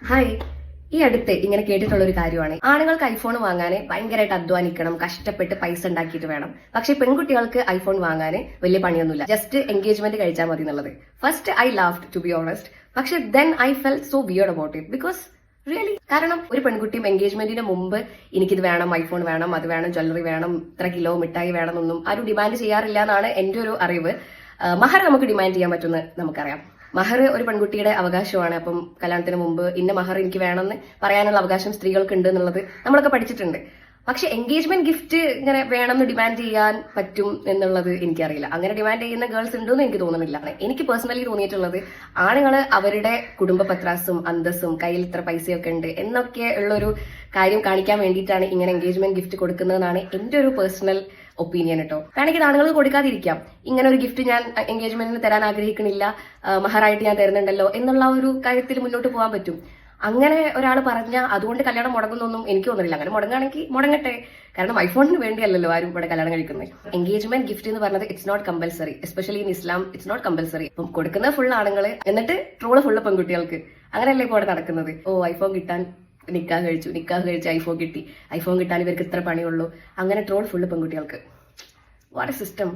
Hi. ഈ അടുത്ത് ഇങ്ങനെ കേട്ടിട്ടുള്ള ഒരു കാര്യമാണ്, ആണുങ്ങൾക്ക് ഐഫോൺ വാങ്ങാൻ ഭയങ്കരമായിട്ട് അധ്വാനിക്കണം, കഷ്ടപ്പെട്ട് പൈസ ഉണ്ടാക്കിയിട്ട് വേണം. പക്ഷെ പെൺകുട്ടികൾക്ക് ഐഫോൺ വാങ്ങാൻ വലിയ പണിയൊന്നുമില്ല, ജസ്റ്റ് എൻഗേജ്മെന്റ് കഴിച്ചാൽ മതി എന്നുള്ളത്. First I laughed to be honest. പക്ഷെ then I felt so weird about it because really, കാരണം ഒരു പെൺകുട്ടിയും എൻഗേജ്മെന്റിന് മുമ്പ് എനിക്കിത് വേണം, ഐഫോൺ വേണം, അത് വേണം, ജ്വല്ലറി വേണം, ഇത്ര കിലോ മിഠായി വേണം എന്നൊന്നും ആരും ഡിമാൻഡ് ചെയ്യാറില്ല എന്നാണ് എന്റെ ഒരു അറിവ്. മഹർ നമുക്ക് ഡിമാൻഡ് ചെയ്യാൻ പറ്റുമെന്ന് നമുക്കറിയാം. മഹർ ഒരു പെൺകുട്ടിയുടെ അവകാശമാണ്. അപ്പം കല്യാണത്തിന് മുമ്പ് ഇന്ന മഹർ എനിക്ക് വേണമെന്ന് പറയാനുള്ള അവകാശം സ്ത്രീകൾക്ക് ഉണ്ട് എന്നുള്ളത് നമ്മളൊക്കെ പഠിച്ചിട്ടുണ്ട്. പക്ഷെ എൻഗേജ്മെന്റ് ഗിഫ്റ്റ് ഇങ്ങനെ വേണമെന്ന് ഡിമാൻഡ് ചെയ്യാൻ പറ്റും എന്നുള്ളത് എനിക്കറിയില്ല. അങ്ങനെ ഡിമാൻഡ് ചെയ്യുന്ന ഗേൾസ് ഉണ്ടെന്ന് എനിക്ക് തോന്നുന്നില്ല. എനിക്ക് പേഴ്സണലി തോന്നിയിട്ടുള്ളത്, ആണുങ്ങൾ അവരുടെ കുടുംബ പത്രാസും അന്തസ്സും കയ്യിൽ ഇത്ര പൈസയൊക്കെ ഉണ്ട് എന്നൊക്കെ ഉള്ളൊരു കാര്യം കാണിക്കാൻ വേണ്ടിയിട്ടാണ് ഇങ്ങനെ എൻഗേജ്മെന്റ് ഗിഫ്റ്റ് കൊടുക്കുന്നതെന്നാണ് എന്റെ ഒരു പേഴ്സണൽ ഒപ്പീനിയൻ കേട്ടോ. വേണമെങ്കിൽ ഇത് ആണുങ്ങൾക്ക് കൊടുക്കാതിരിക്കാം. ഇങ്ങനെ ഒരു ഗിഫ്റ്റ് ഞാൻ എൻഗേജ്മെന്റിന് തരാൻ ആഗ്രഹിക്കണില്ല, മഹറായിട്ട് ഞാൻ തരുന്നുണ്ടല്ലോ എന്നുള്ള ഒരു കാര്യത്തിൽ മുന്നോട്ട് പോകാൻ പറ്റും. അങ്ങനെ ഒരാൾ പറഞ്ഞാൽ അതുകൊണ്ട് കല്യാണം മുടങ്ങുന്നൊന്നും എനിക്ക് തോന്നുന്നില്ല. അങ്ങനെ മുടങ്ങുകയാണെങ്കിൽ മുടങ്ങട്ടെ, കാരണം ഐഫോണിന് വേണ്ടിയല്ലല്ലോ ആരും ഇവിടെ കല്യാണം കഴിക്കുന്നത്. എൻഗേജ്മെന്റ് ഗിഫ്റ്റ് എന്ന് പറഞ്ഞത് it's not compulsory, especially in Islam it's not compulsory. ഇപ്പം കൊടുക്കുന്നത് ഫുൾ ആണുങ്ങൾ, എന്നിട്ട് ട്രോള് ഫുള്ള് പെൺകുട്ടികൾക്ക്. അങ്ങനെയല്ലേ ഇപ്പോൾ ഇവിടെ നടക്കുന്നത്. ഓ, ഐഫോൺ കിട്ടാൻ നിക്കാഹ് കഴിച്ച് ഐഫോൺ കിട്ടി, ഐഫോൺ കിട്ടാൻ ഇവർക്ക് ഇത്ര പണിയുള്ളൂ, അങ്ങനെ ട്രോൾ ഫുള്ള് പെൺകുട്ടികൾക്ക്. What A system.